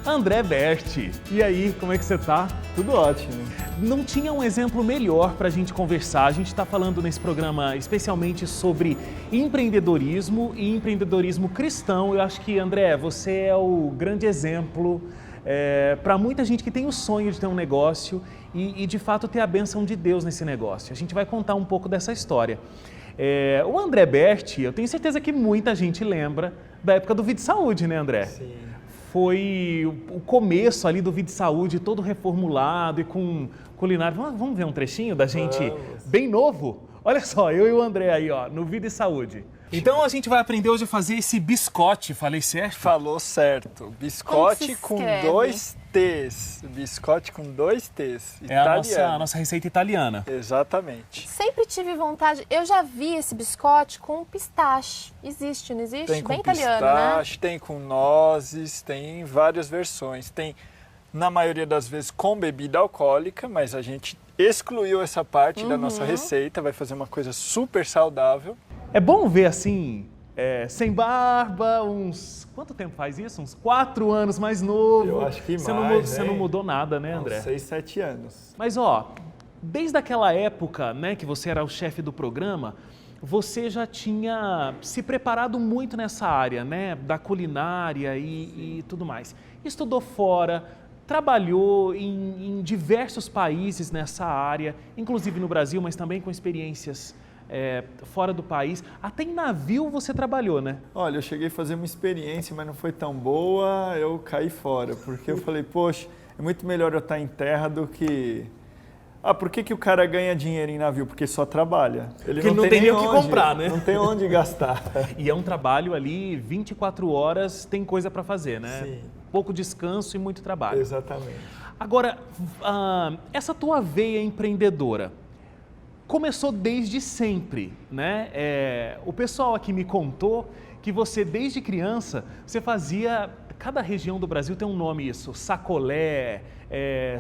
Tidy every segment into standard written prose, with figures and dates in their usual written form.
André Berti. E aí, como é que você tá? Tudo ótimo. Não tinha um exemplo melhor para a gente conversar. A gente está falando nesse programa especialmente sobre empreendedorismo e empreendedorismo cristão. Eu acho que, André, você é o grande exemplo para muita gente que tem o sonho de ter um negócio e de fato ter a bênção de Deus nesse negócio. A gente vai contar um pouco dessa história. O André Berti, eu tenho certeza que muita gente lembra da época do Vide Saúde, né, André? Sim. Foi o começo ali do Vide Saúde, todo reformulado e com culinária. Vamos ver um trechinho da gente bem novo? Olha só, eu e o André aí, ó, no Vide Saúde. Então a gente vai aprender hoje a fazer esse biscote, falei certo? Falou certo. Biscote com 2 T's. Biscote com 2 T's. É a nossa receita italiana. Exatamente. Sempre tive vontade. Eu já vi esse biscote com pistache. Existe, não existe? Tem com bem italiano, pistache, né? tem com nozes, tem várias versões. Tem, na maioria das vezes, com bebida alcoólica, mas a gente excluiu essa parte da nossa receita. Vai fazer uma coisa super saudável. É bom ver assim, sem barba, Quanto tempo faz isso? Uns 4 anos mais novo. Eu acho que Você não mudou nada, né, André? 6, 7 anos. Mas, desde aquela época, né, que você era o chefe do programa, você já tinha se preparado muito nessa área, né, da culinária e tudo mais. Estudou fora, trabalhou em diversos países nessa área, inclusive no Brasil, mas também com experiências fora do país. Até em navio você trabalhou, né? Olha, eu cheguei a fazer uma experiência, mas não foi tão boa, eu caí fora, porque eu falei, poxa, é muito melhor eu estar em terra do que... por que o cara ganha dinheiro em navio? Porque só trabalha. Ele não tem nem o que comprar, né? Não tem onde gastar. E é um trabalho ali, 24 horas, tem coisa para fazer, né? Sim. Pouco descanso e muito trabalho. Exatamente. Agora, essa tua veia empreendedora começou desde sempre, né? O pessoal aqui me contou que você, desde criança, você fazia... Cada região do Brasil tem um nome isso, sacolé,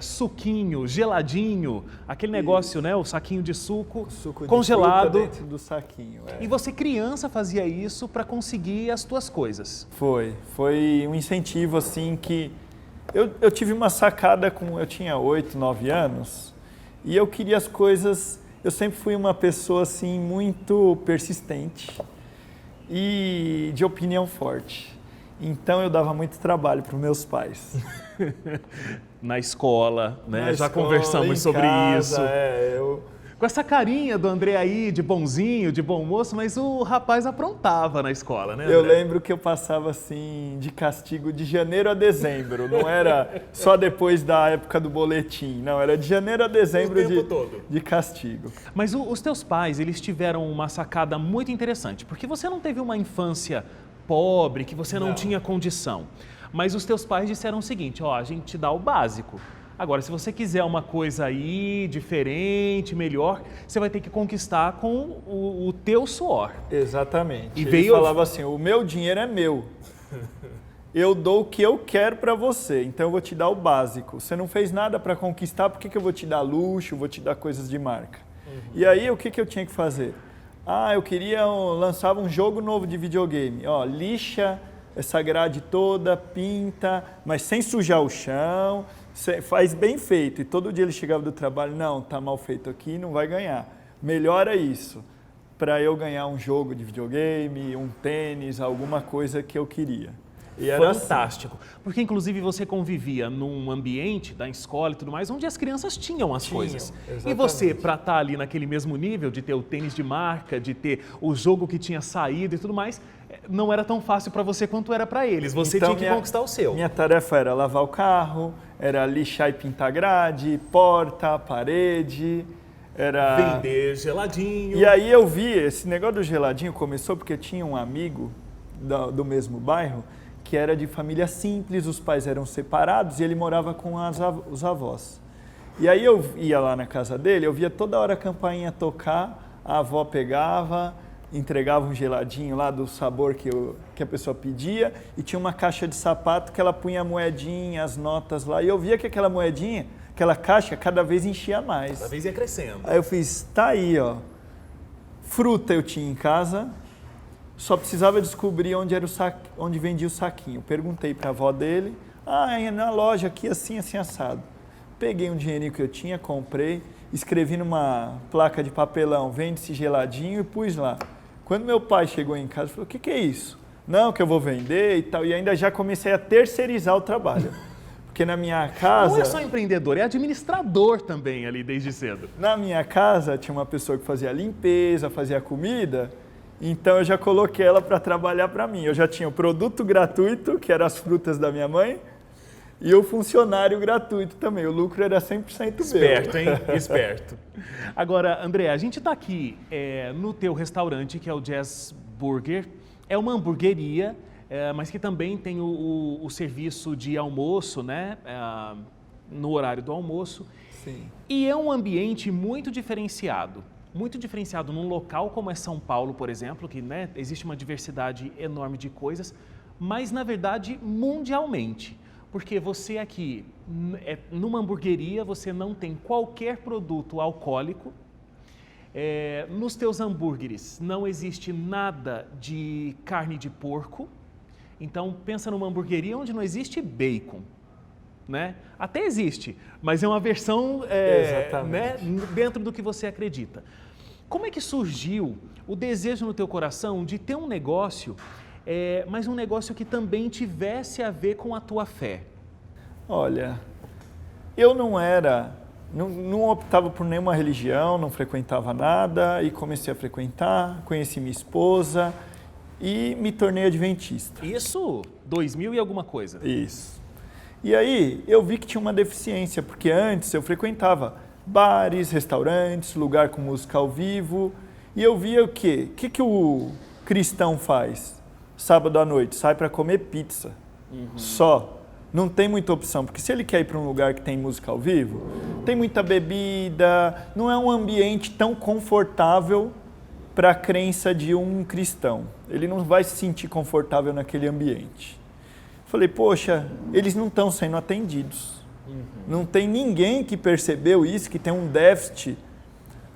suquinho, geladinho, aquele negócio, né? O saquinho de suco congelado. De fruta dentro do saquinho. E você, criança, fazia isso para conseguir as tuas coisas. Foi um incentivo assim que... Eu tive uma sacada eu tinha 8, 9 anos e eu queria as coisas... Eu sempre fui uma pessoa assim muito persistente e de opinião forte. Então eu dava muito trabalho para os meus pais. Na escola, né? Já escola, conversamos sobre casa, isso. Com essa carinha do André aí, de bonzinho, de bom moço, mas o rapaz aprontava na escola, né, André? Eu lembro que eu passava assim de castigo de janeiro a dezembro. Não era só depois da época do boletim, não. Era de janeiro a dezembro de castigo. Mas os teus pais, eles tiveram uma sacada muito interessante, porque você não teve uma infância pobre, que você não tinha condição. Mas os teus pais disseram o seguinte, a gente te dá o básico. Agora, se você quiser uma coisa aí diferente, melhor, você vai ter que conquistar com o teu suor. Exatamente. E ele falava assim, o meu dinheiro é meu. Eu dou o que eu quero para você, então eu vou te dar o básico. Você não fez nada para conquistar, por que eu vou te dar luxo, vou te dar coisas de marca? E aí, o que eu tinha que fazer? Lançava um jogo novo de videogame. Lixa essa grade toda, pinta, mas sem sujar o chão, faz bem feito. E todo dia ele chegava do trabalho, não, tá mal feito aqui, não vai ganhar. Melhora isso, para eu ganhar um jogo de videogame, um tênis, alguma coisa que eu queria. E era fantástico, porque inclusive você convivia num ambiente da escola e tudo mais, onde as crianças tinham as coisas. Exatamente. E você, para estar ali naquele mesmo nível, de ter o tênis de marca, de ter o jogo que tinha saído e tudo mais, não era tão fácil para você quanto era para eles. Você tinha que conquistar o seu. Minha tarefa era lavar o carro, era lixar e pintar grade, porta, parede, era... Vender geladinho. E aí eu vi, esse negócio do geladinho começou porque tinha um amigo do mesmo bairro que era de família simples, os pais eram separados e ele morava com os avós. E aí eu ia lá na casa dele, eu via toda hora a campainha tocar, a avó pegava, entregava um geladinho lá do sabor que a pessoa pedia e tinha uma caixa de sapato que ela punha a moedinha, as notas lá. E eu via que aquela moedinha, aquela caixa, cada vez enchia mais. Cada vez ia crescendo. Aí eu fiz, tá aí, fruta eu tinha em casa, só precisava descobrir onde vendia o saquinho. Perguntei para a avó dele, Ah, é na loja aqui, assim, assim, assado. Peguei um dinheirinho que eu tinha, comprei, escrevi numa placa de papelão, vende-se geladinho e pus lá. Quando meu pai chegou em casa, falou, o que é isso? Não, que eu vou vender e tal. E ainda já comecei a terceirizar o trabalho. Porque na minha casa... Não é só empreendedor, é administrador também ali desde cedo. Na minha casa tinha uma pessoa que fazia limpeza, fazia comida, então eu já coloquei ela para trabalhar para mim. Eu já tinha o produto gratuito, que eram as frutas da minha mãe, e o funcionário gratuito também. O lucro era 100% meu. Esperto, hein? Esperto. Agora, André, a gente está aqui no teu restaurante, que é o Jazz Burger. É uma hamburgueria, mas que também tem o serviço de almoço, né? No horário do almoço. Sim. E é um ambiente muito diferenciado num local como é São Paulo, por exemplo, que, né, existe uma diversidade enorme de coisas, mas na verdade mundialmente. Porque você aqui, numa hamburgueria, você não tem qualquer produto alcoólico. Nos teus hambúrgueres não existe nada de carne de porco. Então, pensa numa hamburgueria onde não existe bacon, né? Até existe, mas é uma versão né, dentro do que você acredita. Como é que surgiu o desejo no teu coração de ter um negócio, mas um negócio que também tivesse a ver com a tua fé? Olha, eu não optava por nenhuma religião, não frequentava nada e comecei a frequentar, conheci minha esposa e me tornei adventista. Isso, 2000 e alguma coisa. Isso. E aí eu vi que tinha uma deficiência, porque antes eu frequentava bares, restaurantes, lugar com música ao vivo, e eu via o quê? O que o cristão faz? Sábado à noite, sai para comer pizza. Só. Não tem muita opção, porque se ele quer ir para um lugar que tem música ao vivo, tem muita bebida, não é um ambiente tão confortável para a crença de um cristão. Ele não vai se sentir confortável naquele ambiente. Falei, poxa, eles não estão sendo atendidos. Não tem ninguém que percebeu isso, que tem um déficit,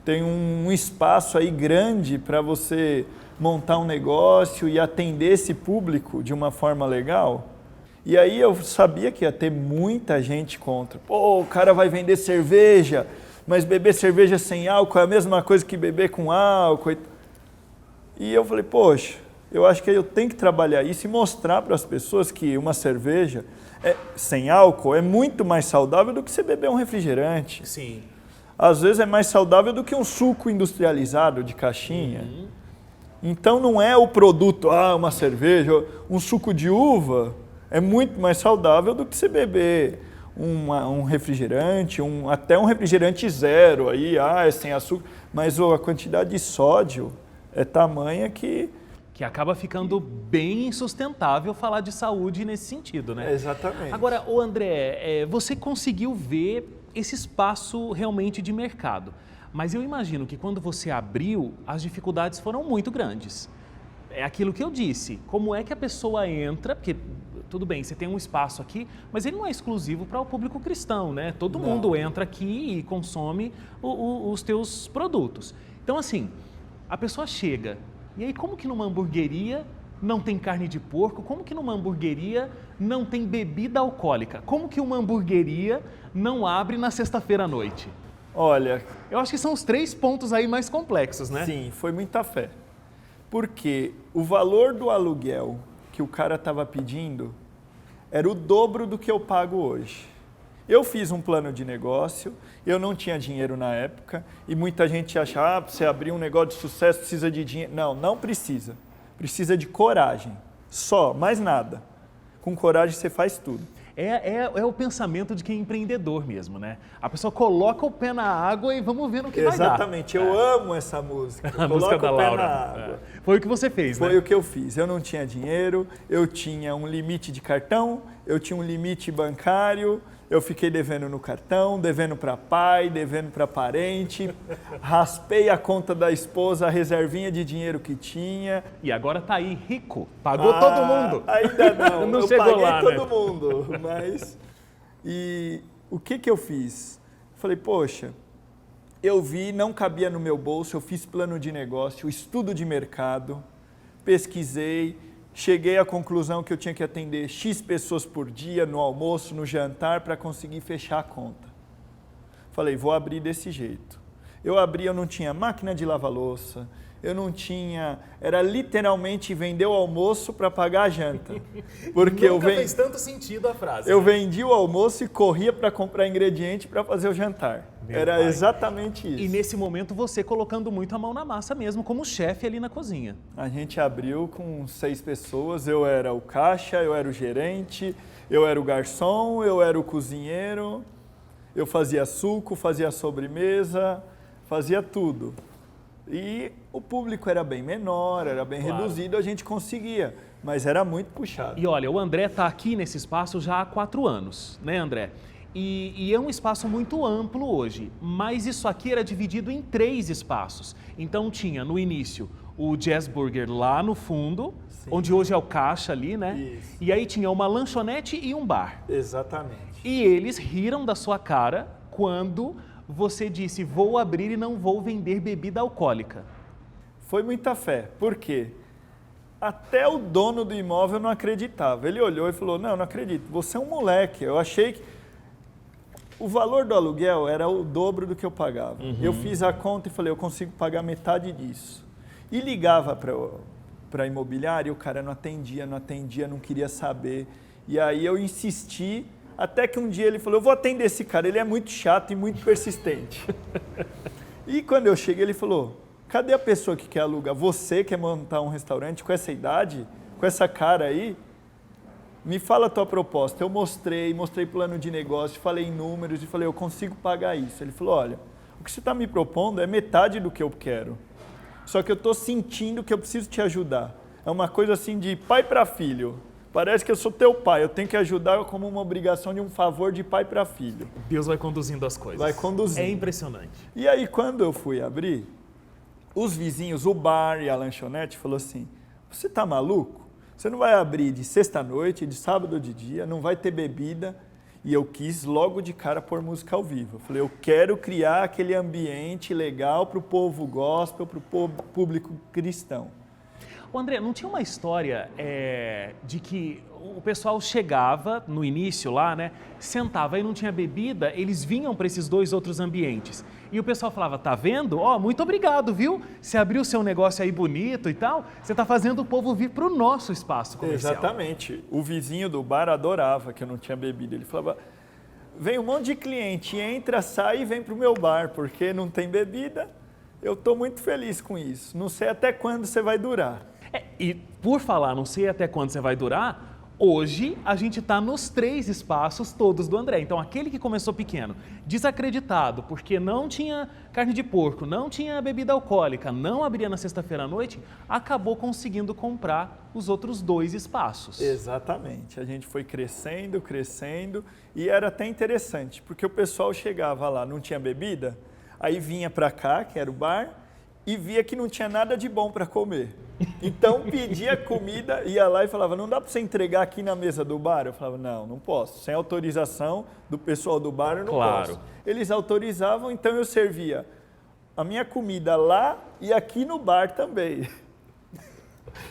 tem um espaço aí grande para você montar um negócio e atender esse público de uma forma legal. E aí eu sabia que ia ter muita gente contra. Pô, o cara vai vender cerveja, mas beber cerveja sem álcool é a mesma coisa que beber com álcool. E eu falei, poxa, eu acho que eu tenho que trabalhar isso e mostrar para as pessoas que uma cerveja sem álcool é muito mais saudável do que você beber um refrigerante. Sim. Às vezes é mais saudável do que um suco industrializado de caixinha. Então não é o produto, uma cerveja, um suco de uva é muito mais saudável do que você beber um refrigerante, até um refrigerante zero, aí, é sem açúcar, mas a quantidade de sódio é tamanha que acaba ficando bem insustentável falar de saúde nesse sentido, né? Exatamente. Agora, ô André, você conseguiu ver esse espaço realmente de mercado, mas eu imagino que quando você abriu, as dificuldades foram muito grandes. É aquilo que eu disse, como é que a pessoa entra, porque tudo bem, você tem um espaço aqui, mas ele não é exclusivo para o público cristão, né? Todo mundo entra aqui e consome os teus produtos. Então, assim, a pessoa chega, e aí como que numa hamburgueria não tem carne de porco? Como que numa hamburgueria não tem bebida alcoólica? Como que uma hamburgueria não abre na sexta-feira à noite? Olha... Eu acho que são os 3 pontos aí mais complexos, né? Sim, foi muita fé. Porque o valor do aluguel que o cara estava pedindo era o dobro do que eu pago hoje. Eu fiz um plano de negócio, eu não tinha dinheiro na época, e muita gente acha, para você abrir um negócio de sucesso precisa de dinheiro. Não, não precisa. Precisa de coragem. Só, mais nada. Com coragem você faz tudo. É o pensamento de quem é empreendedor mesmo, né? A pessoa coloca o pé na água e vamos ver no que vai dar. Exatamente, eu amo essa música. A música da Laura. Foi o que você fez, né? Foi o que eu fiz. Eu não tinha dinheiro, eu tinha um limite de cartão, eu tinha um limite bancário, eu fiquei devendo no cartão, devendo para pai, devendo para parente, raspei a conta da esposa, a reservinha de dinheiro que tinha. E agora tá aí, rico, pagou todo mundo. Ainda não, não eu chegou paguei lá, todo né? mundo, mas... E o que eu fiz? Falei, poxa, eu vi, não cabia no meu bolso, eu fiz plano de negócio, estudo de mercado, pesquisei, cheguei à conclusão que eu tinha que atender X pessoas por dia, no almoço, no jantar, para conseguir fechar a conta. Falei, vou abrir desse jeito. Eu abri, eu não tinha máquina de lavar louça, eu não tinha... Era literalmente vender o almoço para pagar a janta. Porque nunca fez tanto sentido a frase. Eu vendi o almoço e corria para comprar ingrediente para fazer o jantar. Era exatamente isso. E nesse momento você colocando muito a mão na massa mesmo, como chefe ali na cozinha. A gente abriu com 6 pessoas, eu era o caixa, eu era o gerente, eu era o garçom, eu era o cozinheiro, eu fazia suco, fazia sobremesa, fazia tudo. E o público era bem menor, era bem reduzido, a gente conseguia, mas era muito puxado. E olha, o André está aqui nesse espaço já há 4 anos, né, André? E é um espaço muito amplo hoje, mas isso aqui era dividido em 3 espaços. Então tinha no início o Jazz Burger lá no fundo, sim, onde hoje é o caixa ali, né? Isso. E aí tinha uma lanchonete e um bar. Exatamente. E eles riram da sua cara quando você disse, vou abrir e não vou vender bebida alcoólica. Foi muita fé, por quê? Até o dono do imóvel não acreditava. Ele olhou e falou, não acredito, você é um moleque, eu achei que... O valor do aluguel era o dobro do que eu pagava. Uhum. Eu fiz a conta e falei, eu consigo pagar metade disso. E ligava para a imobiliária e o cara não atendia, não queria saber. E aí eu insisti, até que um dia ele falou, eu vou atender esse cara, ele é muito chato e muito persistente. E quando eu cheguei, ele falou, cadê a pessoa que quer alugar? Você quer montar um restaurante com essa idade, com essa cara aí? Me fala a tua proposta. Eu mostrei plano de negócio, falei em números e falei, eu consigo pagar isso. Ele falou, olha, o que você está me propondo é metade do que eu quero. Só que eu estou sentindo que eu preciso te ajudar. É uma coisa assim de pai para filho. Parece que eu sou teu pai, eu tenho que ajudar como uma obrigação de um favor de pai para filho. Deus vai conduzindo as coisas. Vai conduzindo. É impressionante. E aí, quando eu fui abrir, os vizinhos, o bar e a lanchonete, falou assim, você está maluco? Você não vai abrir de sexta-noite, de sábado de dia, não vai ter bebida. E eu quis logo de cara pôr música ao vivo. Eu falei, eu quero criar aquele ambiente legal para o povo gospel, para o público cristão. Ô André, não tinha uma história de que o pessoal chegava no início lá, né? Sentava e não tinha bebida, eles vinham para esses 2 outros ambientes. E o pessoal falava, tá vendo? Ó, muito obrigado, viu? Você abriu o seu negócio aí bonito e tal, você tá fazendo o povo vir para o nosso espaço comercial. Exatamente. O vizinho do bar adorava que eu não tinha bebida. Ele falava, vem um monte de cliente, entra, sai e vem para o meu bar, porque não tem bebida. Eu estou muito feliz com isso. Não sei até quando você vai durar. E por falar, não sei até quando você vai durar, hoje a gente está nos 3 espaços todos do André. Então aquele que começou pequeno, desacreditado, porque não tinha carne de porco, não tinha bebida alcoólica, não abria na sexta-feira à noite, acabou conseguindo comprar os outros 2 espaços. Exatamente. A gente foi crescendo e era até interessante, porque o pessoal chegava lá, não tinha bebida, aí vinha para cá, que era o bar, e via que não tinha nada de bom para comer. Então pedia comida, ia lá e falava, não dá para você entregar aqui na mesa do bar? Eu falava, não posso. Sem autorização do pessoal do bar eu não posso. Eles autorizavam, então eu servia a minha comida lá e aqui no bar também.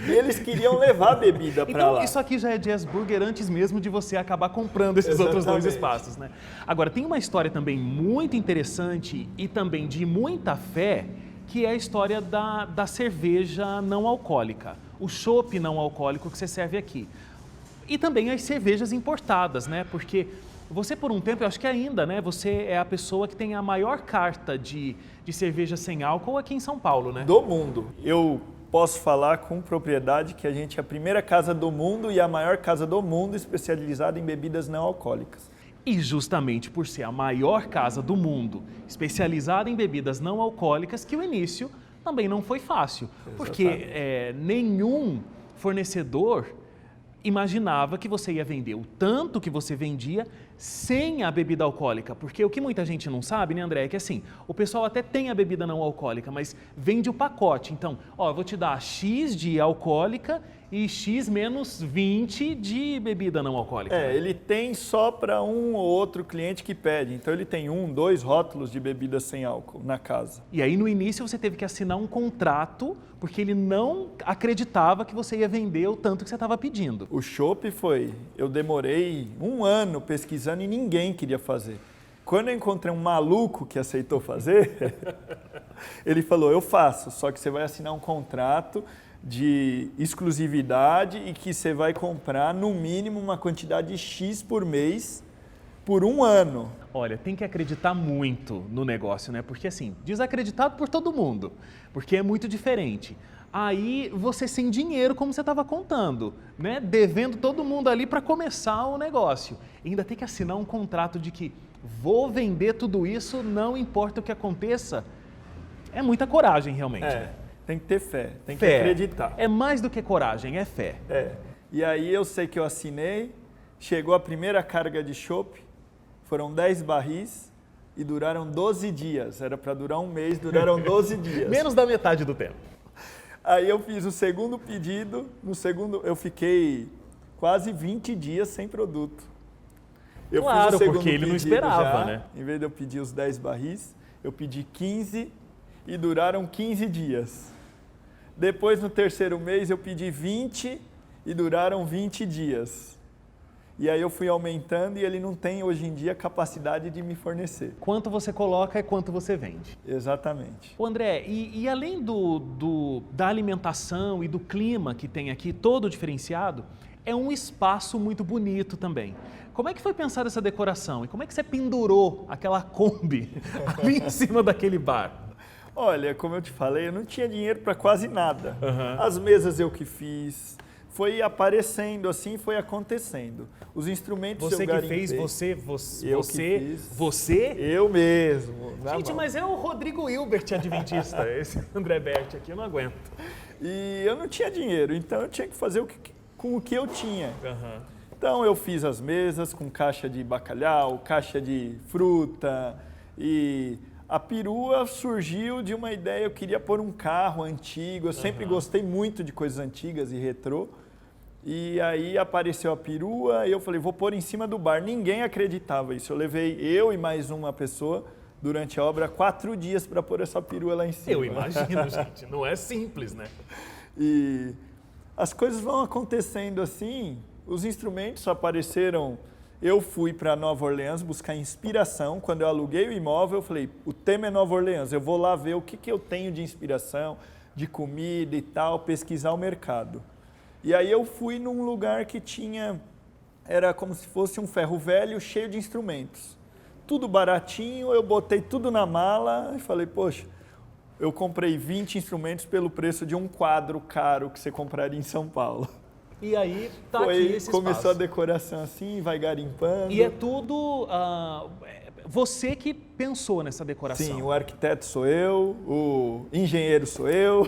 E eles queriam levar a bebida para lá. Então isso aqui já é Jazz Burger antes mesmo de você acabar comprando esses outros 2 espaços, né? Agora, tem uma história também muito interessante e também de muita fé, que é a história da cerveja não alcoólica, o chopp não alcoólico que você serve aqui. E também as cervejas importadas, né? Porque você, por um tempo, eu acho que ainda, né? Você é a pessoa que tem a maior carta de cerveja sem álcool aqui em São Paulo, né? Do mundo. Eu posso falar com propriedade que a gente é a primeira casa do mundo e a maior casa do mundo especializada em bebidas não alcoólicas. E justamente por ser a maior casa do mundo, especializada em bebidas não alcoólicas, que o início também não foi fácil. Exatamente. Porque nenhum fornecedor imaginava que você ia vender o tanto que você vendia sem a bebida alcoólica. Porque o que muita gente não sabe, né, André, é que assim, o pessoal até tem a bebida não alcoólica, mas vende o pacote. Então, ó, eu vou te dar X de alcoólica e X menos 20 de bebida não alcoólica. Né? Ele tem só para um ou outro cliente que pede. Então ele tem 1, 2 rótulos de bebida sem álcool na casa. E aí no início você teve que assinar um contrato porque ele não acreditava que você ia vender o tanto que você estava pedindo. O chopp eu demorei 1 ano pesquisando e ninguém queria fazer. Quando eu encontrei um maluco que aceitou fazer, ele falou, eu faço, só que você vai assinar um contrato de exclusividade e que você vai comprar no mínimo uma quantidade X por mês por 1 ano. Olha, tem que acreditar muito no negócio, né? Porque assim, desacreditado por todo mundo, porque é muito diferente. Aí você sem dinheiro, como você estava contando, né? Devendo todo mundo ali para começar o negócio. E ainda tem que assinar um contrato de que vou vender tudo isso, não importa o que aconteça. É muita coragem, realmente. Né? Tem que ter fé, tem que acreditar. É mais do que coragem, é fé. E aí eu sei que eu assinei, chegou a primeira carga de chopp, foram 10 barris e duraram 12 dias. Era para durar 1 mês, duraram 12 dias. Menos da metade do tempo. Aí eu fiz o segundo pedido, no segundo eu fiquei quase 20 dias sem produto. Eu claro, fiz o segundo porque ele não esperava, né? Em vez de eu pedir os 10 barris, eu pedi 15 e duraram 15 dias. Depois, no terceiro mês, eu pedi 20 e duraram 20 dias. E aí eu fui aumentando e ele não tem, hoje em dia, capacidade de me fornecer. Quanto você coloca é quanto você vende. Exatamente. Ô André, e além da alimentação e do clima que tem aqui, todo diferenciado, é um espaço muito bonito também. Como é que foi pensada essa decoração? E como é que você pendurou aquela Kombi ali em cima daquele bar? Olha, como eu te falei, eu não tinha dinheiro para quase nada. Uhum. As mesas eu que fiz, foi aparecendo assim, foi acontecendo. Os instrumentos você eu garimpei. Você Eu que que fez, fiz. você? Eu mesmo. Gente, mas é o Rodrigo Hilbert adventista, esse André Berti aqui, eu não aguento. E eu não tinha dinheiro, então eu tinha que fazer com o que eu tinha. Uhum. Então eu fiz as mesas com caixa de bacalhau, caixa de fruta e... A perua surgiu de uma ideia, eu queria pôr um carro antigo, eu sempre gostei muito de coisas antigas e retrô. E aí apareceu a perua e eu falei, vou pôr em cima do bar. Ninguém acreditava isso. Eu levei eu e mais uma pessoa durante a obra 4 dias para pôr essa perua lá em cima. Eu imagino, gente, não é simples, né? E as coisas vão acontecendo assim, os instrumentos apareceram... Eu fui para Nova Orleans buscar inspiração. Quando eu aluguei o imóvel, eu falei, o tema é Nova Orleans, eu vou lá ver o que eu tenho de inspiração, de comida e tal, pesquisar o mercado. E aí eu fui num lugar que era como se fosse um ferro velho cheio de instrumentos. Tudo baratinho, eu botei tudo na mala e falei, poxa, eu comprei 20 instrumentos pelo preço de um quadro caro que você compraria em São Paulo. E aí tá aqui esse Começou espaço. a decoração assim, vai garimpando. E é tudo você que pensou nessa decoração. Sim, o arquiteto sou eu, o engenheiro sou eu,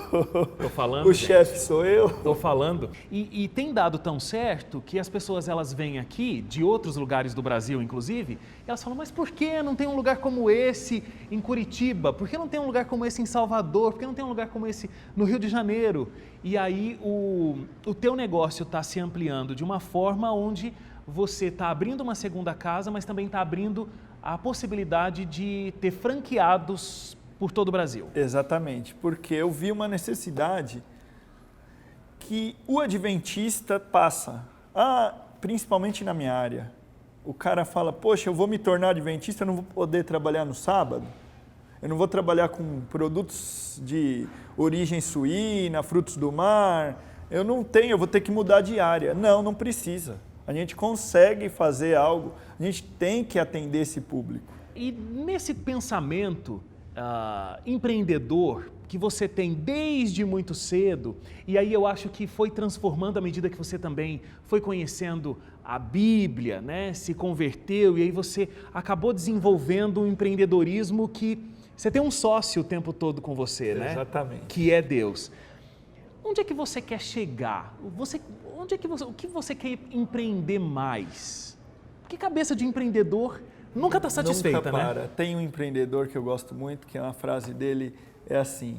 Tô falando, o chefe sou eu. Tô falando. E tem dado tão certo que as pessoas elas vêm aqui, de outros lugares do Brasil inclusive, e elas falam, mas por que não tem um lugar como esse em Curitiba? Por que não tem um lugar como esse em Salvador? Por que não tem um lugar como esse no Rio de Janeiro? E aí o teu negócio está se ampliando de uma forma onde você está abrindo uma segunda casa, mas também está abrindo a possibilidade de ter franqueados por todo o Brasil. Exatamente, porque eu vi uma necessidade que o adventista passa, principalmente na minha área. O cara fala, poxa, eu vou me tornar adventista, eu não vou poder trabalhar no sábado, eu não vou trabalhar com produtos de origem suína, frutos do mar, eu vou ter que mudar de área. Não precisa. A gente consegue fazer algo, a gente tem que atender esse público. E nesse pensamento empreendedor que você tem desde muito cedo, e aí eu acho que foi transformando à medida que você também foi conhecendo a Bíblia, né? Se converteu, e aí você acabou desenvolvendo um empreendedorismo que você tem um sócio o tempo todo com você, né? Exatamente. Que é Deus. Onde é que você quer chegar? O que você quer empreender mais? Porque cabeça de empreendedor nunca está satisfeita, nunca para. Né? Tem um empreendedor que eu gosto muito, que é uma frase dele, é assim,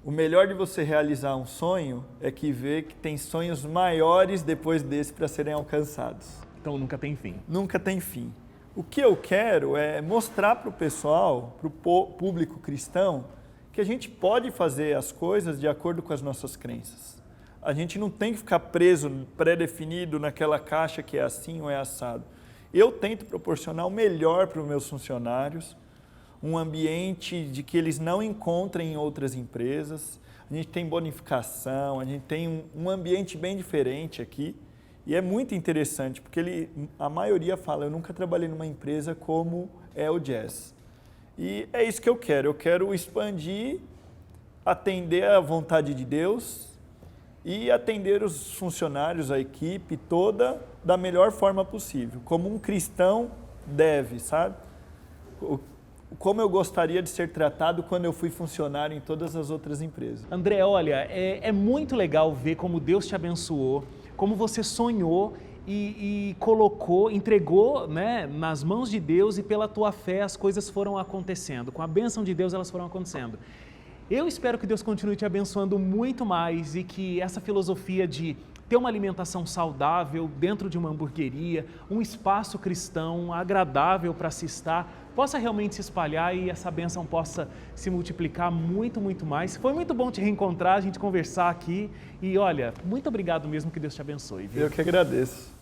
O melhor de você realizar um sonho é que vê que tem sonhos maiores depois desse para serem alcançados. Então nunca tem fim. Nunca tem fim. O que eu quero é mostrar para o pessoal, para o público cristão, que a gente pode fazer as coisas de acordo com as nossas crenças. A gente não tem que ficar preso, pré-definido naquela caixa que é assim ou é assado. Eu tento proporcionar o melhor para os meus funcionários, um ambiente de que eles não encontrem em outras empresas. A gente tem bonificação, a gente tem um ambiente bem diferente aqui. E é muito interessante, porque a maioria fala, eu nunca trabalhei numa empresa como é o Jazz. E é isso que eu quero expandir, atender à vontade de Deus e atender os funcionários, a equipe toda, da melhor forma possível, como um cristão deve, sabe? Como eu gostaria de ser tratado quando eu fui funcionário em todas as outras empresas. André, olha, é muito legal ver como Deus te abençoou, como você sonhou e colocou, entregou, né, nas mãos de Deus, e pela tua fé as coisas foram acontecendo. Com a bênção de Deus elas foram acontecendo. Eu espero que Deus continue te abençoando muito mais e que essa filosofia de ter uma alimentação saudável dentro de uma hamburgueria, um espaço cristão agradável para se estar, possa realmente se espalhar e essa bênção possa se multiplicar muito, muito mais. Foi muito bom te reencontrar, a gente conversar aqui e olha, muito obrigado mesmo, que Deus te abençoe. Viu? Eu que agradeço.